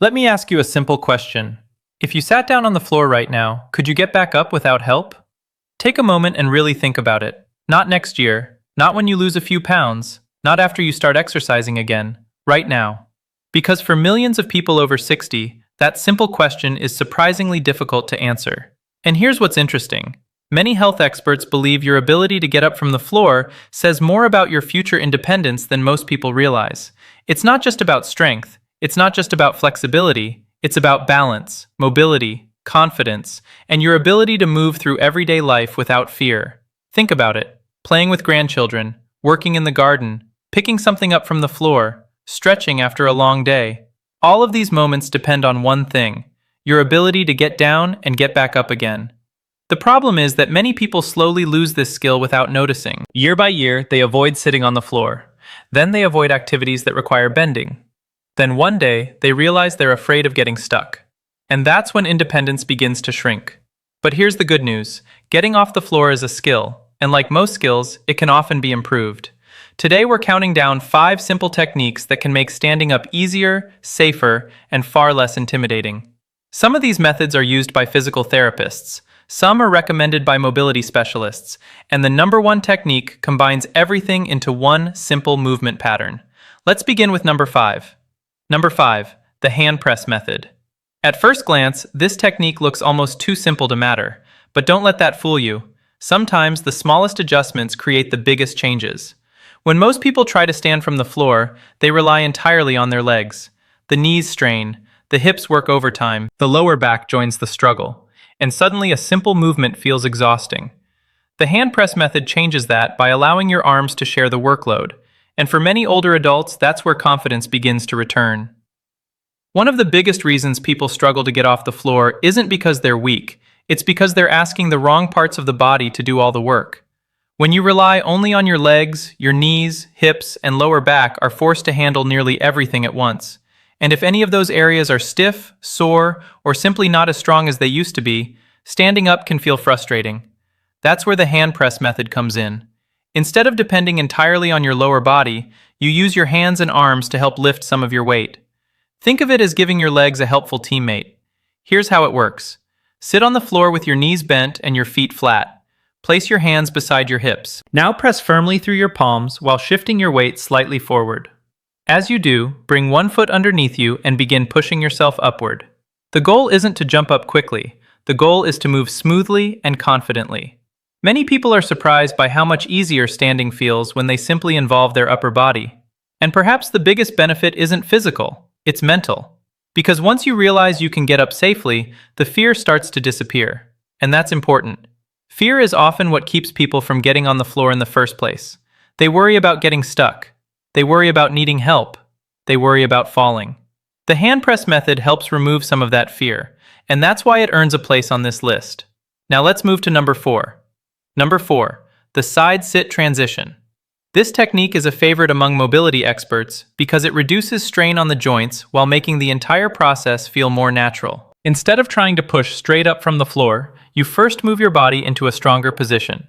Let me ask you a simple question. If you sat down on the floor right now, could you get back up without help? Take a moment and really think about it. Not next year, not when you lose a few pounds, not after you start exercising again, right now. Because for millions of people over 60, that simple question is surprisingly difficult to answer. And here's what's interesting. Many health experts believe your ability to get up from the floor says more about your future independence than most people realize. It's not just about strength, it's not just about flexibility, it's about balance, mobility, confidence, and your ability to move through everyday life without fear. Think about it. Playing with grandchildren, working in the garden, picking something up from the floor, stretching after a long day. All of these moments depend on one thing: your ability to get down and get back up again. The problem is that many people slowly lose this skill without noticing. Year by year, they avoid sitting on the floor. Then they avoid activities that require bending. Then one day, they realize they're afraid of getting stuck. And that's when independence begins to shrink. But here's the good news. Getting off the floor is a skill, and like most skills, it can often be improved. Today we're counting down 5 simple techniques that can make standing up easier, safer, and far less intimidating. Some of these methods are used by physical therapists. Some are recommended by mobility specialists, and the number one technique combines everything into one simple movement pattern. Let's begin with number 5. Number 5, the hand press method. At first glance, this technique looks almost too simple to matter, but don't let that fool you. Sometimes the smallest adjustments create the biggest changes. When most people try to stand from the floor, they rely entirely on their legs. The knees strain, the hips work overtime, the lower back joins the struggle, and suddenly a simple movement feels exhausting. The hand press method changes that by allowing your arms to share the workload, and for many older adults, that's where confidence begins to return. One of the biggest reasons people struggle to get off the floor isn't because they're weak, it's because they're asking the wrong parts of the body to do all the work. When you rely only on your legs, your knees, hips, and lower back are forced to handle nearly everything at once. And if any of those areas are stiff, sore, or simply not as strong as they used to be, standing up can feel frustrating. That's where the hand press method comes in. Instead of depending entirely on your lower body, you use your hands and arms to help lift some of your weight. Think of it as giving your legs a helpful teammate. Here's how it works. Sit on the floor with your knees bent and your feet flat. Place your hands beside your hips. Now press firmly through your palms while shifting your weight slightly forward. As you do, bring one foot underneath you and begin pushing yourself upward. The goal isn't to jump up quickly. The goal is to move smoothly and confidently. Many people are surprised by how much easier standing feels when they simply involve their upper body. And perhaps the biggest benefit isn't physical, it's mental. Because once you realize you can get up safely, the fear starts to disappear. And that's important. Fear is often what keeps people from getting on the floor in the first place. They worry about getting stuck. They worry about needing help. They worry about falling. The hand press method helps remove some of that fear, and that's why it earns a place on this list. Now let's move to number 4. Number 4, the side sit transition. This technique is a favorite among mobility experts because it reduces strain on the joints while making the entire process feel more natural. Instead of trying to push straight up from the floor, you first move your body into a stronger position.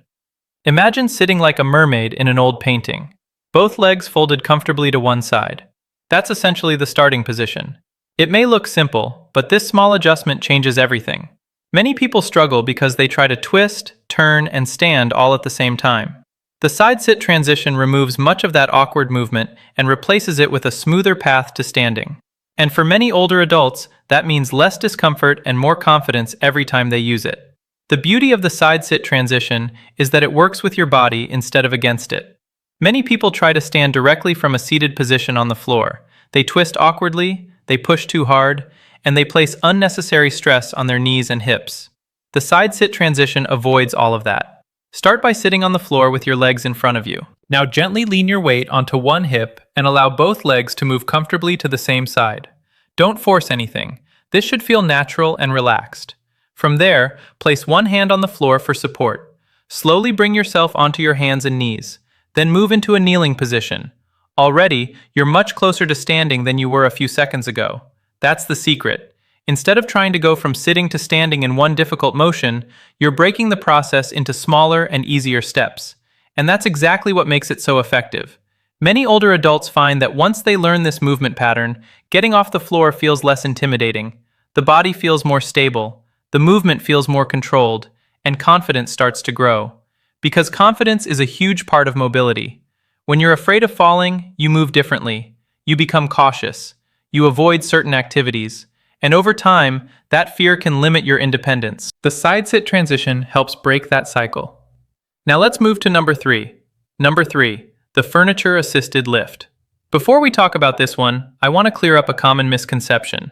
Imagine sitting like a mermaid in an old painting. Both legs folded comfortably to one side. That's essentially the starting position. It may look simple, but this small adjustment changes everything. Many people struggle because they try to twist, turn, and stand all at the same time. The side sit transition removes much of that awkward movement and replaces it with a smoother path to standing. And for many older adults, that means less discomfort and more confidence every time they use it. The beauty of the side sit transition is that it works with your body instead of against it. Many people try to stand directly from a seated position on the floor. They twist awkwardly, they push too hard, and they place unnecessary stress on their knees and hips. The side sit transition avoids all of that. Start by sitting on the floor with your legs in front of you. Now gently lean your weight onto one hip and allow both legs to move comfortably to the same side. Don't force anything. This should feel natural and relaxed. From there, place one hand on the floor for support. Slowly bring yourself onto your hands and knees. Then move into a kneeling position. Already, you're much closer to standing than you were a few seconds ago. That's the secret. Instead of trying to go from sitting to standing in one difficult motion, you're breaking the process into smaller and easier steps. And that's exactly what makes it so effective. Many older adults find that once they learn this movement pattern, getting off the floor feels less intimidating, the body feels more stable, the movement feels more controlled, and confidence starts to grow. Because confidence is a huge part of mobility. When you're afraid of falling, you move differently. You become cautious. You avoid certain activities. And over time, that fear can limit your independence. The side sit transition helps break that cycle. Now let's move to number 3. Number 3, the furniture-assisted lift. Before we talk about this one, I want to clear up a common misconception.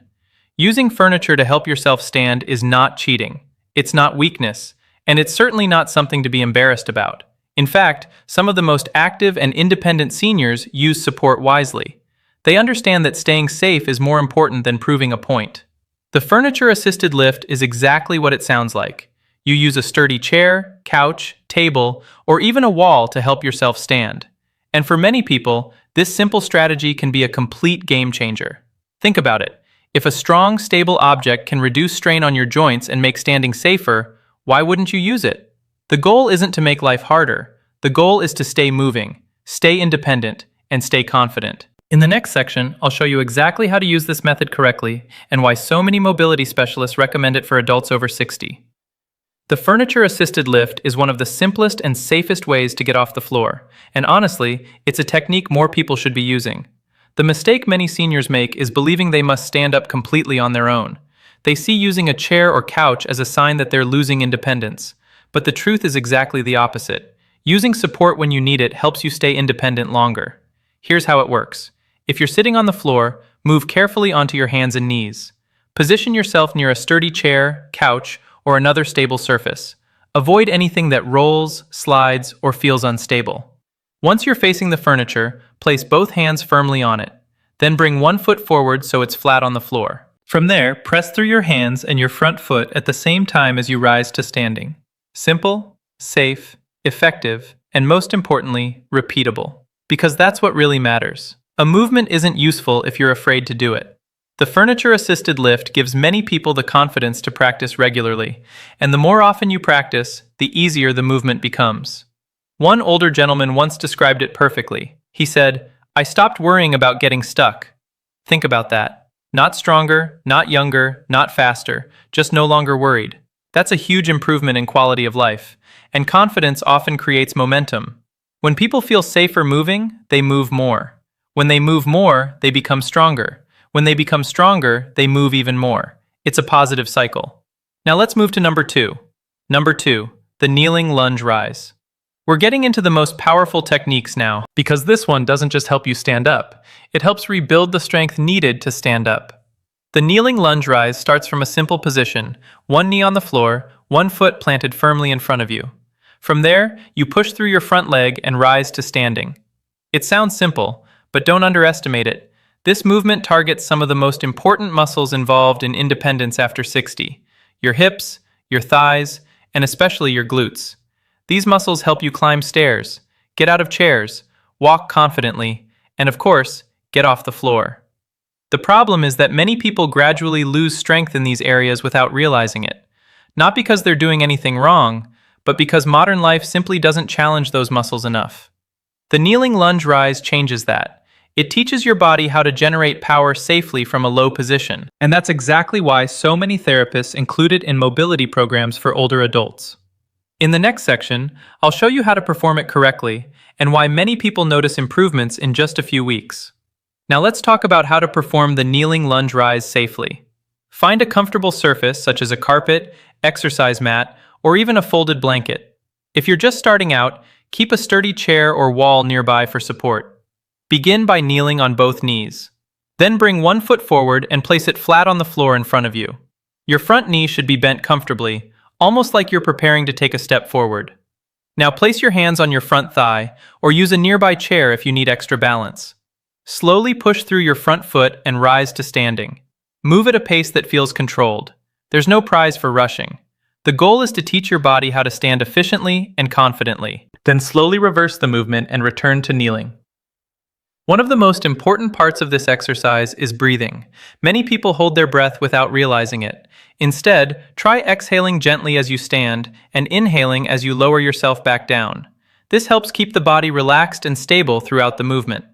Using furniture to help yourself stand is not cheating. It's not weakness, and it's certainly not something to be embarrassed about. In fact, some of the most active and independent seniors use support wisely. They understand that staying safe is more important than proving a point. The furniture-assisted lift is exactly what it sounds like. You use a sturdy chair, couch, table, or even a wall to help yourself stand. And for many people, this simple strategy can be a complete game changer. Think about it. If a strong, stable object can reduce strain on your joints and make standing safer, why wouldn't you use it? The goal isn't to make life harder. The goal is to stay moving, stay independent, and stay confident. In the next section, I'll show you exactly how to use this method correctly and why so many mobility specialists recommend it for adults over 60. The furniture-assisted lift is one of the simplest and safest ways to get off the floor, and honestly, it's a technique more people should be using. The mistake many seniors make is believing they must stand up completely on their own. They see using a chair or couch as a sign that they're losing independence, but the truth is exactly the opposite. Using support when you need it helps you stay independent longer. Here's how it works. If you're sitting on the floor, move carefully onto your hands and knees. Position yourself near a sturdy chair, couch, or another stable surface. Avoid anything that rolls, slides, or feels unstable. Once you're facing the furniture, place both hands firmly on it. Then bring one foot forward so it's flat on the floor. From there, press through your hands and your front foot at the same time as you rise to standing. Simple, safe, effective, and most importantly, repeatable. Because that's what really matters. A movement isn't useful if you're afraid to do it. The furniture-assisted lift gives many people the confidence to practice regularly, and the more often you practice, the easier the movement becomes. One older gentleman once described it perfectly. He said, "I stopped worrying about getting stuck." Think about that. Not stronger, not younger, not faster, just no longer worried. That's a huge improvement in quality of life, and confidence often creates momentum. When people feel safer moving, they move more. When they move more, they become stronger. When they become stronger, they move even more. It's a positive cycle. Now let's move to number 2. Number 2, the kneeling lunge rise. We're getting into the most powerful techniques now, because this one doesn't just help you stand up, it helps rebuild the strength needed to stand up. The kneeling lunge rise starts from a simple position, one knee on the floor, one foot planted firmly in front of you. From there, you push through your front leg and rise to standing. It sounds simple, but don't underestimate it. This movement targets some of the most important muscles involved in independence after 60. Your hips, your thighs, and especially your glutes. These muscles help you climb stairs, get out of chairs, walk confidently, and of course, get off the floor. The problem is that many people gradually lose strength in these areas without realizing it. Not because they're doing anything wrong, but because modern life simply doesn't challenge those muscles enough. The kneeling lunge rise changes that. It teaches your body how to generate power safely from a low position. And that's exactly why so many therapists include it in mobility programs for older adults. In the next section, I'll show you how to perform it correctly and why many people notice improvements in just a few weeks. Now let's talk about how to perform the kneeling lunge rise safely. Find a comfortable surface such as a carpet, exercise mat, or even a folded blanket. If you're just starting out, keep a sturdy chair or wall nearby for support. Begin by kneeling on both knees. Then bring one foot forward and place it flat on the floor in front of you. Your front knee should be bent comfortably, almost like you're preparing to take a step forward. Now place your hands on your front thigh, or use a nearby chair if you need extra balance. Slowly push through your front foot and rise to standing. Move at a pace that feels controlled. There's no prize for rushing. The goal is to teach your body how to stand efficiently and confidently. Then slowly reverse the movement and return to kneeling. One of the most important parts of this exercise is breathing. Many people hold their breath without realizing it. Instead, try exhaling gently as you stand and inhaling as you lower yourself back down. This helps keep the body relaxed and stable throughout the movement.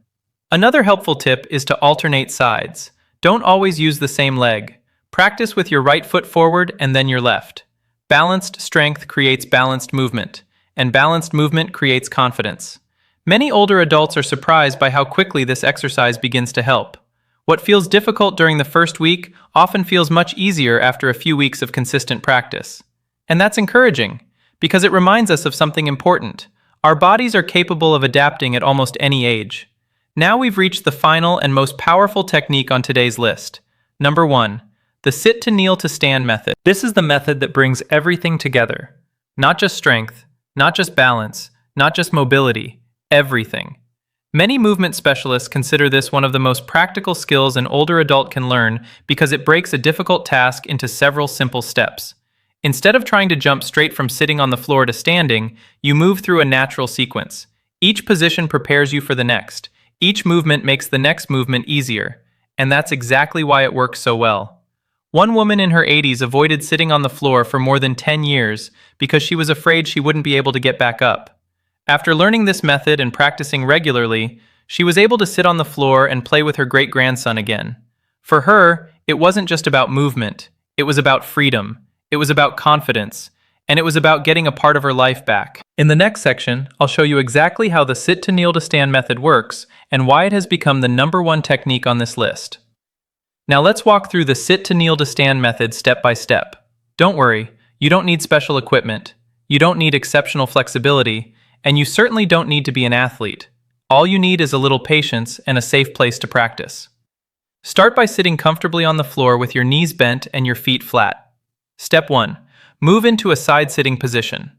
Another helpful tip is to alternate sides. Don't always use the same leg. Practice with your right foot forward and then your left. Balanced strength creates balanced movement, and balanced movement creates confidence. Many older adults are surprised by how quickly this exercise begins to help. What feels difficult during the first week often feels much easier after a few weeks of consistent practice. And that's encouraging, because it reminds us of something important. Our bodies are capable of adapting at almost any age. Now we've reached the final and most powerful technique on today's list. Number 1. The sit to kneel to stand method. This is the method that brings everything together. Not just strength, not just balance, not just mobility, everything. Many movement specialists consider this one of the most practical skills an older adult can learn because it breaks a difficult task into several simple steps. Instead of trying to jump straight from sitting on the floor to standing, you move through a natural sequence. Each position prepares you for the next. Each movement makes the next movement easier. And that's exactly why it works so well. One woman in her 80s avoided sitting on the floor for more than 10 years because she was afraid she wouldn't be able to get back up. After learning this method and practicing regularly, she was able to sit on the floor and play with her great-grandson again. For her, it wasn't just about movement. It was about freedom. It was about confidence. And it was about getting a part of her life back. In the next section, I'll show you exactly how the sit to kneel to stand method works and why it has become the #1 technique on this list. Now let's walk through the sit to kneel to stand method step by step. Don't worry, you don't need special equipment, you don't need exceptional flexibility, and you certainly don't need to be an athlete. All you need is a little patience and a safe place to practice. Start by sitting comfortably on the floor with your knees bent and your feet flat. Step 1. Move into a side-sitting position.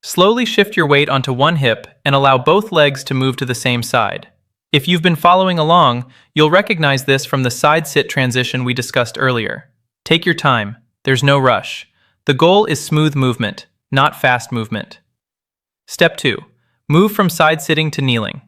Slowly shift your weight onto one hip and allow both legs to move to the same side. If you've been following along, you'll recognize this from the side-sit transition we discussed earlier. Take your time. There's no rush. The goal is smooth movement, not fast movement. Step 2. Move from side-sitting to kneeling.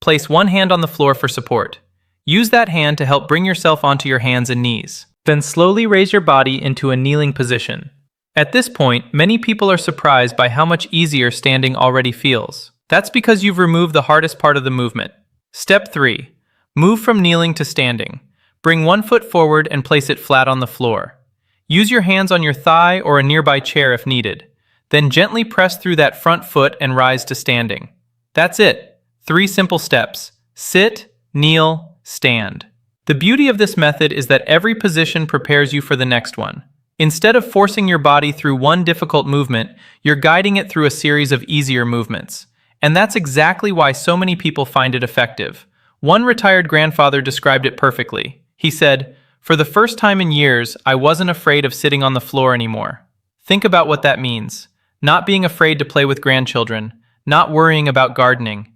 Place one hand on the floor for support. Use that hand to help bring yourself onto your hands and knees. Then slowly raise your body into a kneeling position. At this point, many people are surprised by how much easier standing already feels. That's because you've removed the hardest part of the movement. Step 3. Move from kneeling to standing. Bring one foot forward and place it flat on the floor. Use your hands on your thigh or a nearby chair if needed. Then gently press through that front foot and rise to standing. That's it. 3 simple steps. Sit, kneel, stand. The beauty of this method is that every position prepares you for the next one. Instead of forcing your body through one difficult movement, you're guiding it through a series of easier movements. And that's exactly why so many people find it effective. One retired grandfather described it perfectly. He said, "For the first time in years, I wasn't afraid of sitting on the floor anymore." Think about what that means. Not being afraid to play with grandchildren, not worrying about gardening,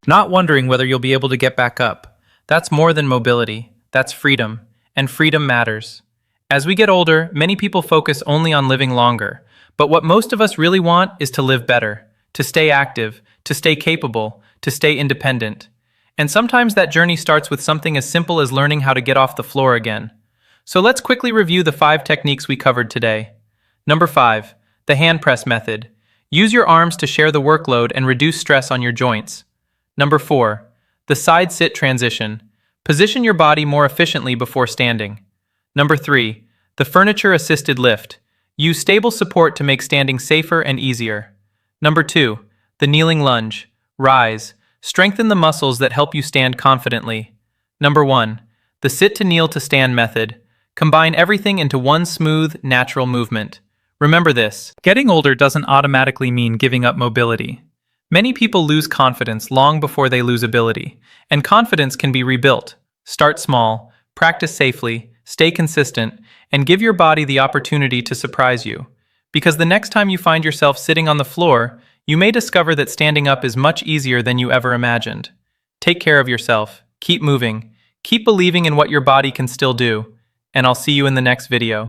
not wondering whether you'll be able to get back up. That's more than mobility. That's freedom. And freedom matters. As we get older, many people focus only on living longer. But what most of us really want is to live better, to stay active, to stay capable, to stay independent. And sometimes that journey starts with something as simple as learning how to get off the floor again. So let's quickly review the 5 techniques we covered today. Number 5, the hand press method. Use your arms to share the workload and reduce stress on your joints. Number 4, the side sit transition. Position your body more efficiently before standing. Number 3, the furniture assisted lift. Use stable support to make standing safer and easier. Number 2, the kneeling lunge. Rise. Strengthen the muscles that help you stand confidently. Number 1, the sit to kneel to stand method. Combine everything into one smooth, natural movement. Remember this, getting older doesn't automatically mean giving up mobility. Many people lose confidence long before they lose ability, and confidence can be rebuilt. Start small, practice safely, stay consistent, and give your body the opportunity to surprise you. Because the next time you find yourself sitting on the floor, you may discover that standing up is much easier than you ever imagined. Take care of yourself, keep moving, keep believing in what your body can still do, and I'll see you in the next video.